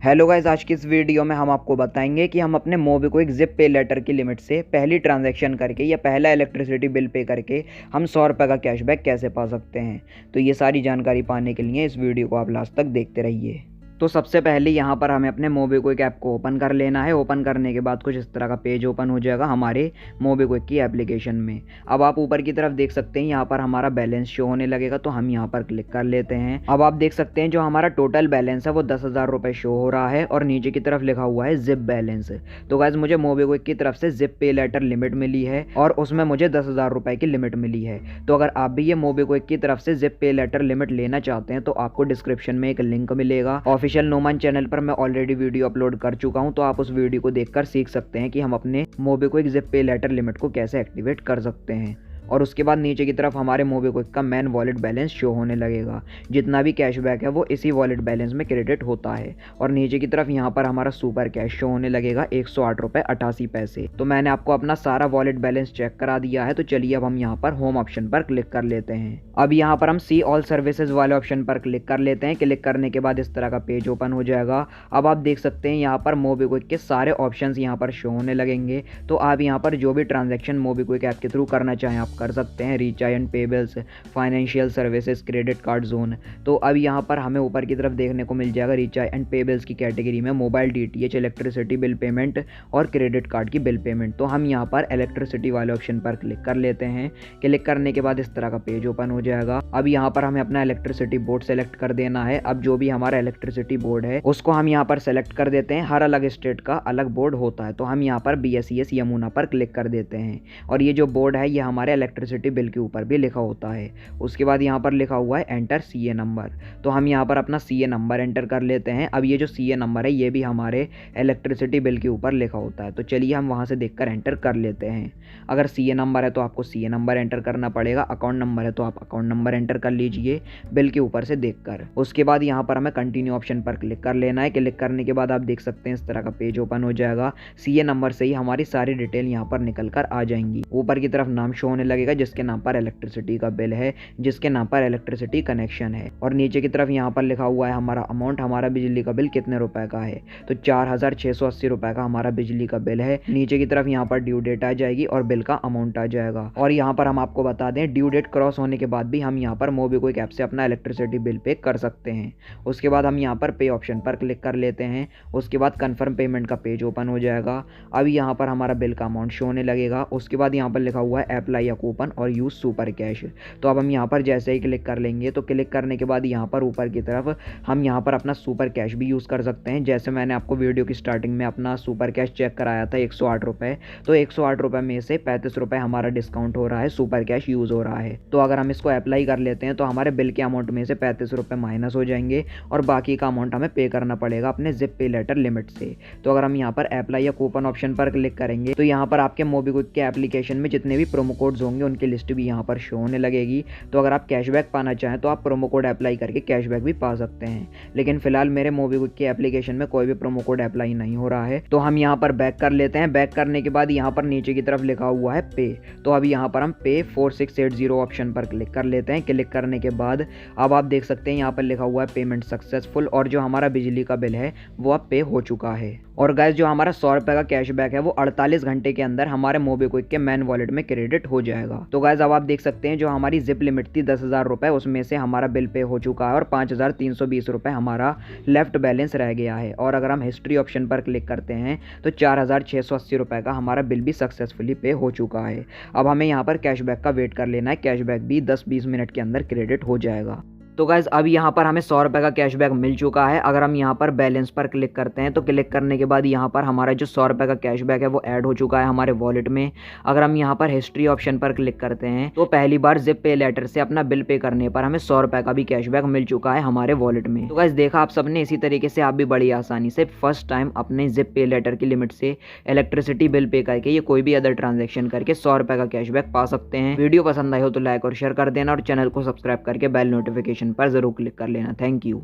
Hello guys, आज की इस वीडियो में हम आपको बताएंगे कि हम अपने मोबिक्विक जिप पे लेटर की लिमिट से पहली ट्रांजैक्शन करके या पहला इलेक्ट्रिसिटी बिल पे करके हम 100 रुपये का कैशबैक कैसे पा सकते हैं। तो ये सारी जानकारी पाने के लिए इस वीडियो को आप लास्ट तक देखते रहिए। तो सबसे पहले यहाँ पर हमें अपने मोबिक्विक ऐप को ओपन कर लेना है। ओपन करने के बाद कुछ इस तरह का पेज ओपन हो जाएगा हमारे मोबिक्विक की एप्लीकेशन में। अब आप ऊपर की तरफ देख सकते हैं, यहाँ पर हमारा बैलेंस शो होने लगेगा, तो हम यहाँ पर क्लिक कर लेते हैं। अब आप देख सकते हैं जो हमारा टोटल बैलेंस है वो 10,000 रुपये शो हो रहा है और नीचे की तरफ लिखा हुआ है जिप बैलेंस। तो गाइस, मुझे मोबिक्विक की तरफ से जिप पे लेटर लिमिट मिली है और उसमें मुझे 10,000 रुपये की लिमिट मिली है। तो अगर आप भी ये मोबिक्विक की तरफ से जिप पे लेटर लिमिट लेना चाहते हैं तो आपको डिस्क्रिप्शन में एक लिंक मिलेगा। ऑफिशियल नोमान चैनल पर मैं ऑलरेडी वीडियो अपलोड कर चुका हूं, तो आप उस वीडियो को देखकर सीख सकते हैं कि हम अपने मोबिक्विक जिप पे लेटर लिमिट को कैसे एक्टिवेट कर सकते हैं। और उसके बाद नीचे की तरफ हमारे मोबिक्विक का मेन वॉलेट बैलेंस शो होने लगेगा। जितना भी कैशबैक है वो इसी वॉलेट बैलेंस में क्रेडिट होता है। और नीचे की तरफ यहाँ पर हमारा सुपर कैश शो होने लगेगा 108 रुपये 88 पैसे। तो मैंने आपको अपना सारा वॉलेट बैलेंस चेक करा दिया है। तो चलिए अब हम यहाँ पर होम ऑप्शन पर क्लिक कर लेते हैं। अब यहाँ पर हम सी ऑल सर्विसेज वाले ऑप्शन पर क्लिक कर लेते हैं। क्लिक करने के बाद इस तरह का पेज ओपन हो जाएगा। अब आप देख सकते हैं यहाँ पर मोबिक्विक के सारे ऑप्शन यहाँ पर शो होने लगेंगे। तो आप यहाँ पर जो भी ट्रांजेक्शन मोबिक्विक ऐप के थ्रू करना चाहें आप कर सकते हैं। Recharge and pay bills, financial services, credit card zone. तो अब यहाँ पर हमें ऊपर की तरफ देखने को मिल जाएगा रिचार्ज एंड पेबल्स की कैटेगरी में mobile DTH, electricity bill payment और क्रेडिट कार्ड की बिल पेमेंट। तो हम यहाँ पर इलेक्ट्रिसिटी वाले ऑप्शन पर क्लिक कर लेते हैं। क्लिक करने के बाद इस तरह का पेज ओपन हो जाएगा। अब यहाँ पर हमें अपना इलेक्ट्रिसिटी बोर्ड सेलेक्ट कर देना है। अब जो भी हमारा इलेक्ट्रिसिटी बोर्ड है उसको हम यहाँ पर सेलेक्ट कर देते हैं। हर अलग स्टेट का अलग बोर्ड होता है। तो हम यहाँ पर BSES यमुना पर क्लिक कर देते हैं। और ये जो बोर्ड है ये हमारे इलेक्ट्रिसिटी बिल के ऊपर भी लिखा होता है। उसके बाद यहाँ पर लिखा हुआ है एंटर CA नंबर। तो हम यहाँ पर अपना CA नंबर एंटर कर लेते हैं। अब ये जो CA नंबर है ये भी हमारे इलेक्ट्रिसिटी बिल के ऊपर लिखा होता है। तो चलिए हम वहाँ से देखकर एंटर कर लेते हैं। अगर CA नंबर है तो आपको CA नंबर एंटर करना पड़ेगा। अकाउंट नंबर है तो आप अकाउंट नंबर एंटर कर लीजिए बिल के ऊपर से देखकर। उसके बाद यहाँ पर हमें कंटिन्यू ऑप्शन पर क्लिक कर लेना है। क्लिक करने के बाद आप देख सकते हैं इस तरह का पेज ओपन हो जाएगा। CA नंबर से ही हमारी सारी डिटेल यहाँ पर निकल कर आ जाएंगी। ऊपर की तरफ नाम शो होने लगेगा जिसके नाम पर इलेक्ट्रिसिटी का बिल है, जिसके नाम पर इलेक्ट्रिसिटी कनेक्शन है। और नीचे की तरफ यहाँ पर लिखा हुआ है हमारा अमाउंट, हमारा बिजली का बिल कितने रुपए का है। तो 4,680 रुपए का हमारा बिजली का बिल है। नीचे की तरफ यहाँ पर ड्यू डेट आ जाएगी और बिल का अमाउंट आ जाएगा। और यहाँ पर हम आपको बता दें ड्यू डेट क्रॉस होने के बाद भी हम यहाँ पर मोबिक्विक ऐप से अपना इलेक्ट्रिसिटी बिल पे कर सकते हैं। उसके बाद हम यहाँ पर पे ऑप्शन पर क्लिक कर लेते हैं। उसके बाद कन्फर्म पेमेंट का पेज ओपन हो जाएगा। अब यहाँ पर हमारा बिल का अमाउंट शो होने लगेगा। उसके बाद यहाँ पर लिखा हुआ है अप्लाई या कूपन और यूज सुपर कैश। तो अब हम यहाँ पर जैसे ही क्लिक कर लेंगे तो क्लिक करने के बाद यहाँ पर ऊपर की तरफ हम यहाँ पर अपना सुपर कैश भी यूज़ कर सकते हैं। जैसे मैंने आपको वीडियो की स्टार्टिंग में अपना सुपर कैश चेक कराया था 108 रुपये। तो 108 रुपये में से 35 रुपये हमारा डिस्काउंट हो रहा है, सुपर कैश यूज़ हो रहा है। तो अगर हम इसको अप्लाई कर लेते हैं तो हमारे बिल के अमाउंट में से 35 रुपये माइनस हो जाएंगे और बाकी का अमाउंट हमें पे करना पड़ेगा अपने जिप पे लेटर लिमिट से। तो अगर हम यहाँ पर अप्लाई या कूपन ऑप्शन पर क्लिक करेंगे तो यहाँ पर आपके मोबिक्विक के एप्लीकेशन में जितने भी प्रोमो कोड्स होंगे उनकी लिस्ट भी यहाँ पर शो होने लगेगी। तो अगर आप कैशबैक पाना चाहें तो आप प्रोमो कोड अप्लाई करके कैशबैक भी पा सकते हैं। लेकिन फिलहाल मेरे मोबिक्विक के एप्लीकेशन में कोई भी प्रोमो कोड अप्लाई नहीं हो रहा है। तो हम यहाँ पर बैक कर लेते हैं। बैक करने के बाद यहाँ पर नीचे की तरफ लिखा हुआ है पे। तो अब यहाँ पर हम पे 4680 ऑप्शन पर क्लिक कर लेते हैं। क्लिक करने के बाद अब आप देख सकते हैं यहाँ पर लिखा हुआ है पेमेंट सक्सेसफुल और जो हमारा बिजली का बिल है वो अब पे हो चुका है। और गाइस, जो हमारा 100 रुपये का कैशबैक है वो 48 घंटे के अंदर हमारे मोबिक्विक के मेन वॉलेट में क्रेडिट हो जाएगा। तो गाइस, अब आप देख सकते हैं जो हमारी जिप लिमिट थी 10,000 रुपये उसमें से हमारा बिल पे हो चुका है और 5,320 रुपये हमारा लेफ्ट बैलेंस रह गया है। और अगर हम हिस्ट्री ऑप्शन पर क्लिक करते हैं तो 4,680 रुपये का हमारा बिल भी सक्सेसफुली पे हो चुका है। अब हमें यहाँ पर कैशबैक का वेट कर लेना है। कैशबैक भी 10-20 मिनट के अंदर क्रेडिट हो जाएगा। तो गाइज, अब यहाँ पर हमें 100 रुपये का कैशबैक मिल चुका है। अगर हम यहाँ पर बैलेंस पर क्लिक करते हैं तो क्लिक करने के बाद यहाँ पर हमारा जो 100 रुपये का कैशबैक है वो ऐड हो चुका है हमारे वॉलेट में। अगर हम यहाँ पर हिस्ट्री ऑप्शन पर क्लिक करते हैं तो पहली बार जिप पे लेटर से अपना बिल पे करने पर हमें 100 रुपये का भी कैशबैक मिल चुका है हमारे वॉलेट में। तो गाइज, देखा आप सबने, इसी तरीके से आप भी बड़ी आसानी से फर्स्ट टाइम अपने जिप पे लेटर की लिमिट से इलेक्ट्रिसिटी बिल पे करके या कोई भी अदर ट्रांजेक्शन करके 100 रुपये का कैशबैक पा सकते हैं। वीडियो पसंद आई हो तो लाइक और शेयर कर देना और चैनल को सब्सक्राइब करके बेल नोटिफिकेशन पर जरूर क्लिक कर लेना। Thank you.